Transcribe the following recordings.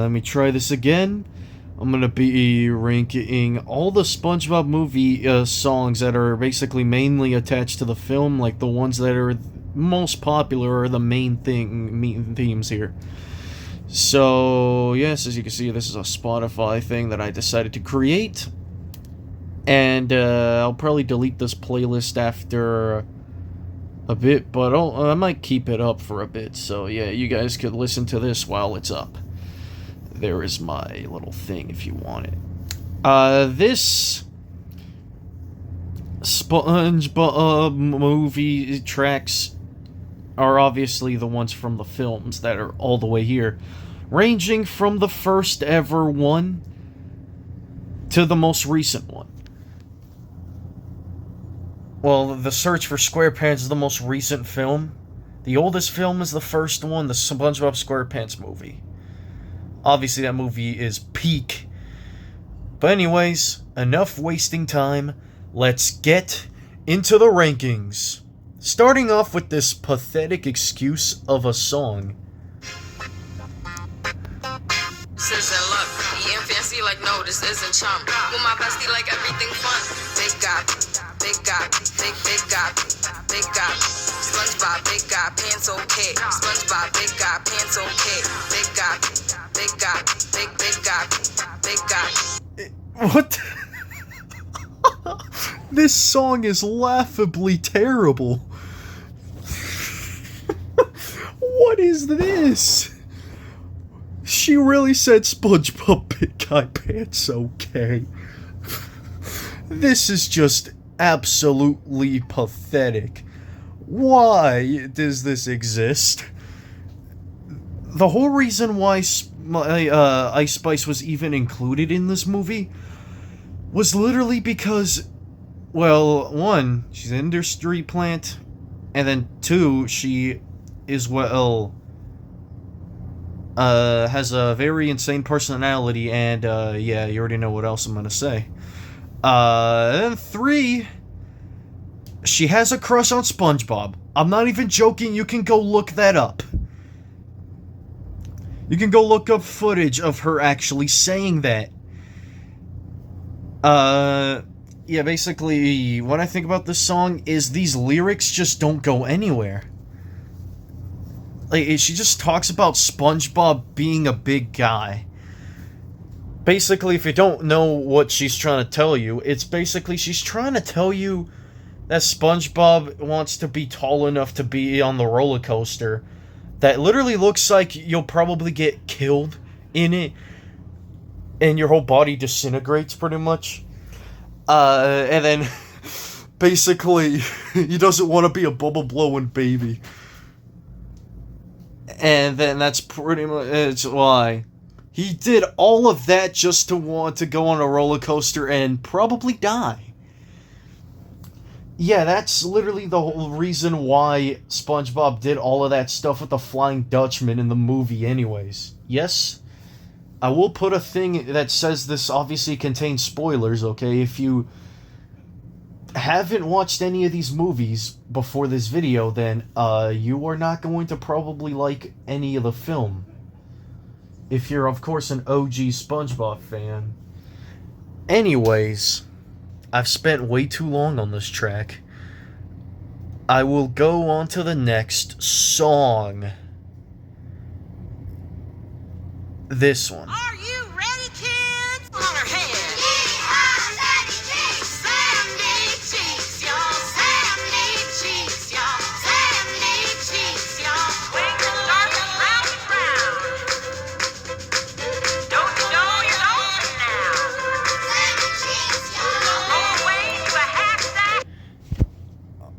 let me try this again. I'm gonna be ranking all the SpongeBob movie songs that are basically mainly attached to the film, like the ones that are most popular are the main themes here. So, yes, as you can see, this is a Spotify thing that I decided to create. And I'll probably delete this playlist after a bit, but I might keep it up for a bit. So, yeah, you guys could listen to this while it's up. There is my little thing if you want it. This SpongeBob movie tracks are obviously the ones from the films that are all the way here, ranging from the first ever one to the most recent one. Well, The Search for SquarePants is the most recent film. The oldest film is the first one, the SpongeBob SquarePants movie. Obviously, that movie is peak. But anyways, enough wasting time. Let's get into the rankings. Starting off with this pathetic excuse of a song. Sizzin', look, eating fancy like no, this isn't chump. With my bestie like everything fun. Big got, SpongeBob, big got, pants okay. SpongeBob, big got, pants okay. Big got. What? This song is laughably terrible. What is this? She really said SpongeBob Big Guy Pants okay. This is just absolutely pathetic. Why does this exist? The whole reason why Ice Spice was even included in this movie was literally because, well, one, she's an industry plant, and then two, she is, well, has a very insane personality, and, yeah, you already know what else I'm gonna say. And three, she has a crush on SpongeBob. I'm not even joking, you can go look that up. You can go look up footage of her actually saying that. Yeah, basically, what I think about this song is these lyrics just don't go anywhere. Like, she just talks about SpongeBob being a big guy. Basically, if you don't know what she's trying to tell you, it's basically she's trying to tell you that SpongeBob wants to be tall enough to be on the roller coaster that literally looks like you'll probably get killed in it and your whole body disintegrates pretty much. And then basically he doesn't want to be a bubble blowing baby. And then that's pretty much why he did all of that just to want to go on a roller coaster and probably die. Yeah, that's literally the whole reason why SpongeBob did all of that stuff with the Flying Dutchman in the movie anyways. Yes, I will put a thing that says this obviously contains spoilers, okay? If you haven't watched any of these movies before this video, then you are not going to probably like any of the film. If you're, of course, an OG SpongeBob fan. Anyways, I've spent way too long on this track. I will go on to the next song. This one. Are you ready, kids? On her head.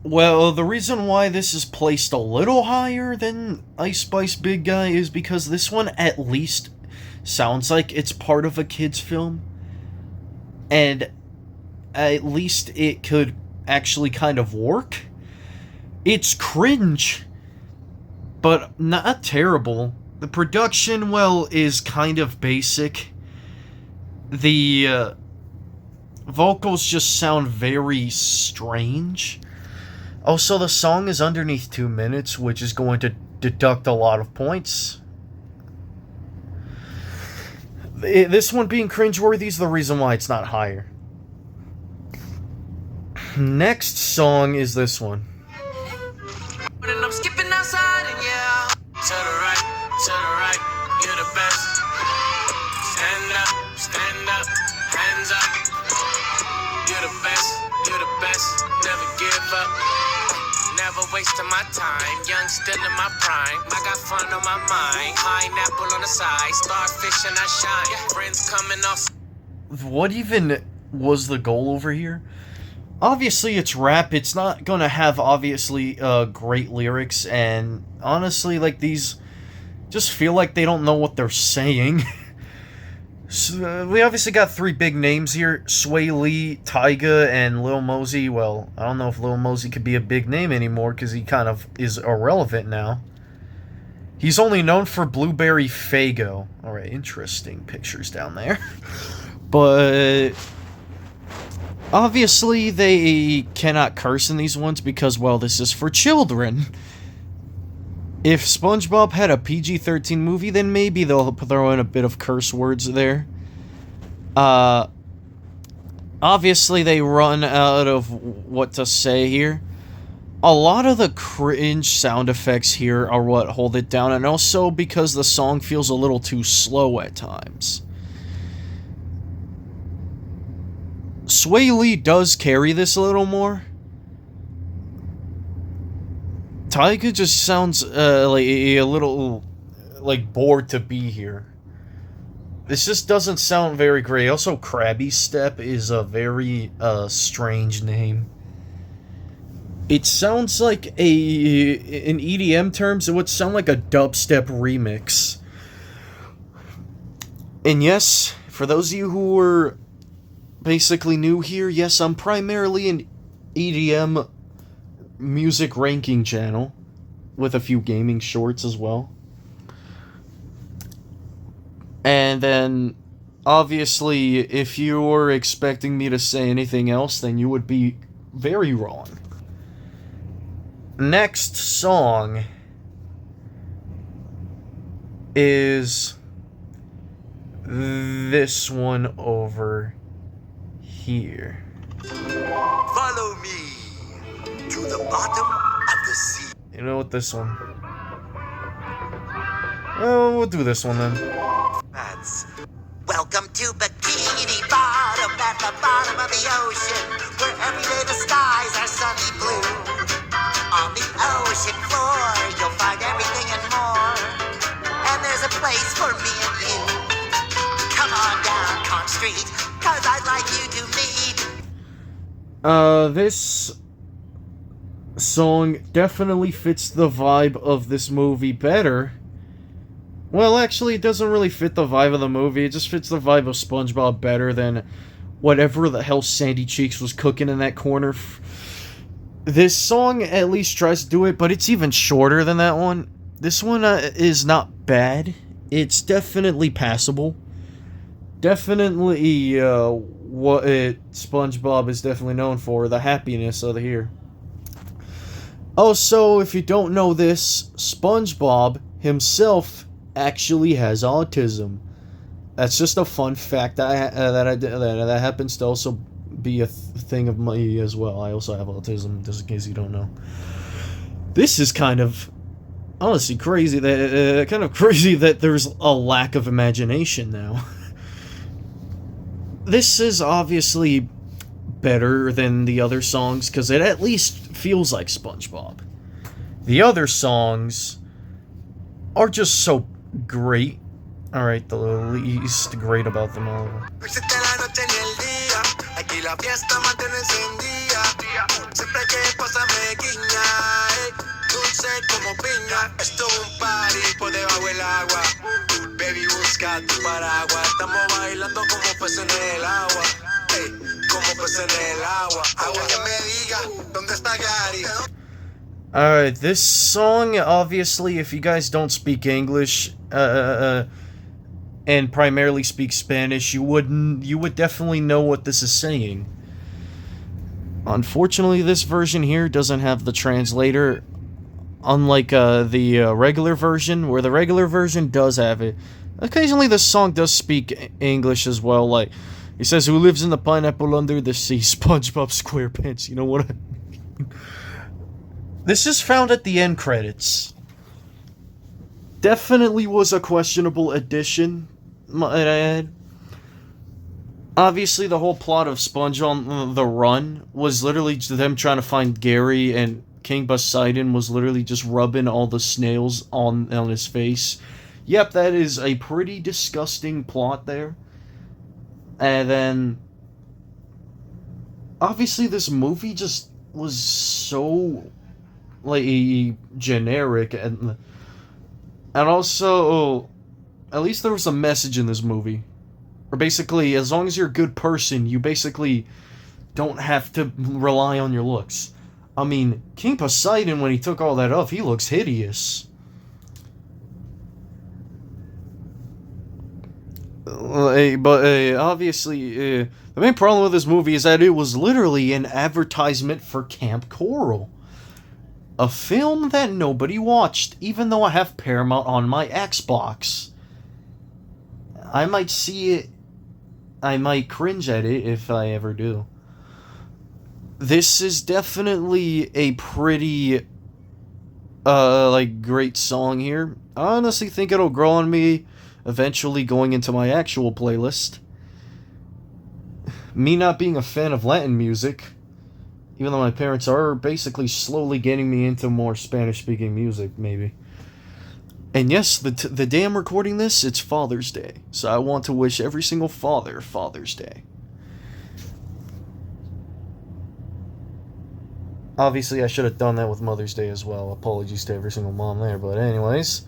Well, the reason why this is placed a little higher than Ice Spice Big Guy is because this one at least sounds like it's part of a kid's film. And at least it could actually kind of work. It's cringe, but not terrible. The production, well, is kind of basic. The vocals just sound very strange. Also, the song is underneath 2 minutes, which is going to deduct a lot of points. This one being cringeworthy is the reason why it's not higher. Next song is this one. And I'm skipping outside and yeah. To the right, you're the best. Stand up, hands up. You're the best, never give up. Never wasting my time, young still in my prime. I got fun on my mind, pineapple on the side, starfish and I shine. Friends coming off. What even was the goal over here? Obviously it's rap, it's not gonna have obviously great lyrics, and honestly like these just feel like they don't know what they're saying. So, we obviously got three big names here, Sway Lee, Tyga, and Lil Mosey. Well, I don't know if Lil Mosey could be a big name anymore because he kind of is irrelevant now. He's only known for Blueberry Faygo. Alright, interesting pictures down there. But obviously they cannot curse in these ones because, well, this is for children. If SpongeBob had a PG-13 movie, then maybe they'll throw in a bit of curse words there. Obviously they run out of what to say here. A lot of the cringe sound effects here are what hold it down, and also because the song feels a little too slow at times. Sway Lee does carry this a little more. Tyga just sounds like a little like bored to be here. This just doesn't sound very great. Also, Krabby Step is a very strange name. It sounds like in EDM terms, it would sound like a dubstep remix. And yes, for those of you who were basically new here, yes, I'm primarily an EDM music ranking channel with a few gaming shorts as well. And then obviously if you were expecting me to say anything else, then you would be very wrong. Next song is this one over here. Follow me to the bottom of the sea. You know what, this one? Oh, we'll do this one then. Welcome to Bikini Bottom, at the bottom of the ocean, where every day the skies are sunny blue. On the ocean floor, you'll find everything and more. And there's a place for me and you. Come on down Conch Street, 'cause I'd like you to meet. This song definitely fits the vibe of this movie better. Well, actually, it doesn't really fit the vibe of the movie. It just fits the vibe of SpongeBob better than whatever the hell Sandy Cheeks was cooking in that corner. This song at least tries to do it, but it's even shorter than that one. This one is not bad. It's definitely passable. Definitely what SpongeBob is definitely known for, the happiness of here. Also, if you don't know this, SpongeBob himself actually has autism. That's just a fun fact that happens to also be a thing of me as well. I also have autism, just in case you don't know. This is kind of honestly crazy that there's a lack of imagination now. This is obviously better than the other songs because it at least feels like SpongeBob. The other songs are just so great. Alright, the least great about them all. Alright, this song, obviously, if you guys don't speak English, and primarily speak Spanish, you would definitely know what this is saying. Unfortunately, this version here doesn't have the translator, unlike the regular version, where the regular version does have it. Occasionally this song does speak English as well, like, he says, "Who lives in the pineapple under the sea? SpongeBob SquarePants." You know what I mean? This is found at the end credits. Definitely was a questionable addition, might I add. Obviously, the whole plot of Sponge on the Run was literally them trying to find Gary, and King Poseidon was literally just rubbing all the snails on his face. Yep, that is a pretty disgusting plot there. And then, obviously, this movie just was so, like, generic, and also, at least there was a message in this movie. Or basically, as long as you're a good person, you basically don't have to rely on your looks. I mean, King Poseidon, when he took all that off, he looks hideous. But obviously, the main problem with this movie is that it was literally an advertisement for Camp Coral. A film that nobody watched, even though I have Paramount on my Xbox. I might see it, I might cringe at it if I ever do. This is definitely a pretty, great song here. I honestly think it'll grow on me, eventually going into my actual playlist. Me not being a fan of Latin music, even though my parents are basically slowly getting me into more Spanish-speaking music, maybe. And yes, the day I'm recording this, it's Father's Day. So I want to wish every single father Father's Day. Obviously, I should have done that with Mother's Day as well. Apologies to every single mom there. But anyways,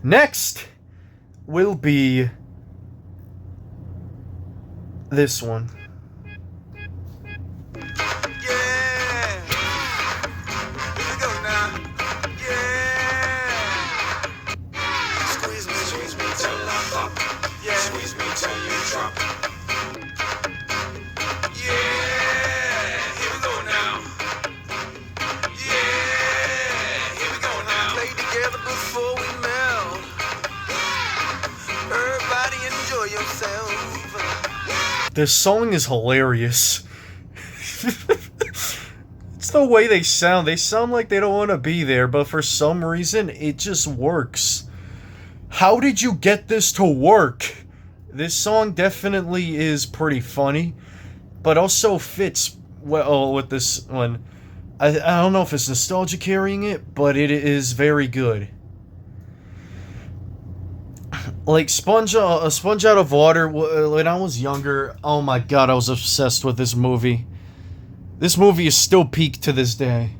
next will be this one. This song is hilarious. It's the way they sound. They sound like they don't want to be there, but for some reason, it just works. How did you get this to work? This song definitely is pretty funny, but also fits well with this one. I don't know if it's nostalgia carrying it, but it is very good. Like, Sponge Out of Water, when I was younger, oh my god, I was obsessed with this movie. This movie is still peak to this day.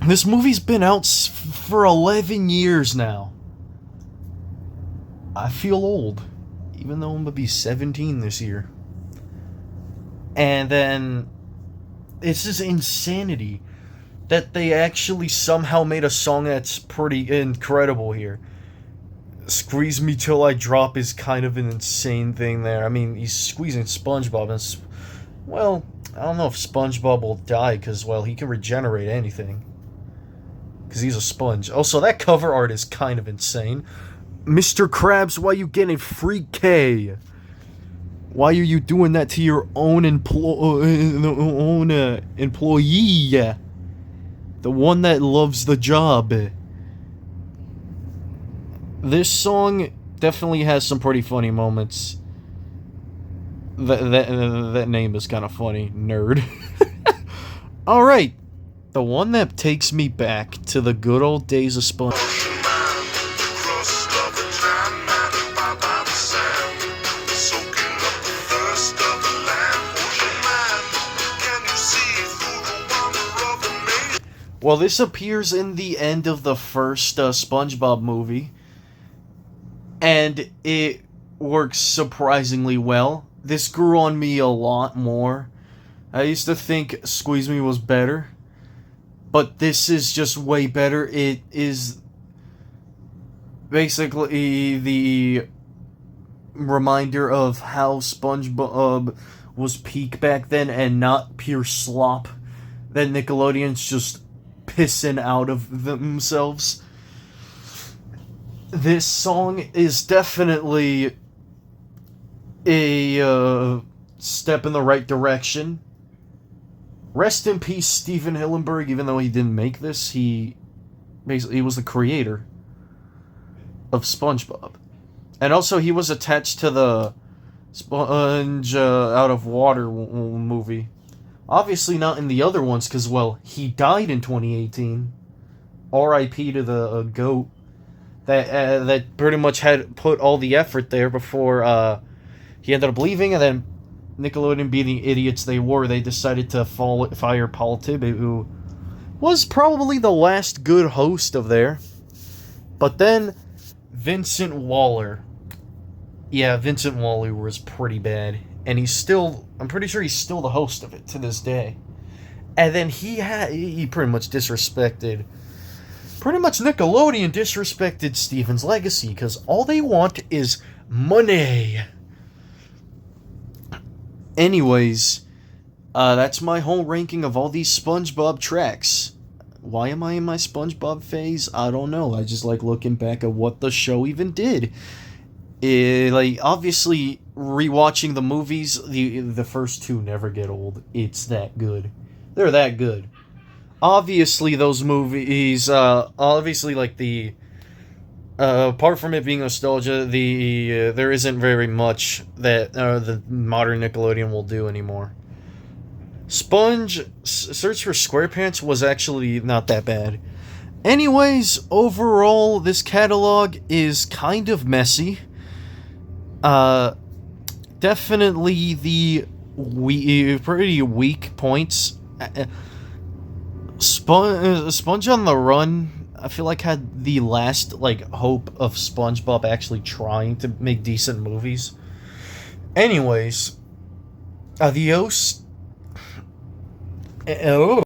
This movie's been out for 11 years now. I feel old, even though I'm gonna be 17 this year. And then, it's just insanity that they actually somehow made a song that's pretty incredible here. Squeeze Me Till I Drop is kind of an insane thing there. I mean, he's squeezing SpongeBob, and well, I don't know if SpongeBob will die, because, well, he can regenerate anything. Because he's a sponge. Also, that cover art is kind of insane. Mr. Krabs, why you getting free K? Why are you doing that to your own employee? The one that loves the job. This song definitely has some pretty funny moments. That name is kind of funny. Nerd. Alright. The one that takes me back to the good old days of Sponge. Well, this appears in the end of the first SpongeBob movie. And it works surprisingly well. This grew on me a lot more. I used to think Squeeze Me was better, but this is just way better. It is basically the reminder of how SpongeBob was peak back then and not pure slop that Nickelodeon's just pissing out of themselves. this song is definitely a step in the right direction. Rest in peace, Steven Hillenburg. Even though he didn't make this, he was the creator of SpongeBob, and also he was attached to the Sponge Out of Water movie. Obviously not in the other ones, because, well, he died in 2018. R.I.P. to the GOAT that pretty much had put all the effort there before he ended up leaving, and then Nickelodeon, being the idiots they were, they decided to fire Paul Tibbitt, who was probably the last good host of there. But then Vincent Waller. Yeah, Vincent Waller was pretty bad. And I'm pretty sure he's still the host of it to this day. And then he pretty much disrespected, Nickelodeon disrespected Steven's legacy, because all they want is money. Anyways, that's my whole ranking of all these SpongeBob tracks. Why am I in my SpongeBob phase? I don't know. I just like looking back at what the show even did. Obviously, rewatching the movies, the first two never get old. It's that good. They're that good. Obviously, those movies, apart from it being nostalgia, there isn't very much that the modern Nickelodeon will do anymore. Search for SquarePants was actually not that bad. Anyways, overall, this catalog is kind of messy. Definitely the pretty weak points. Sponge on the Run, I feel like, had the last hope of SpongeBob actually trying to make decent movies. Anyways, adios. Oh.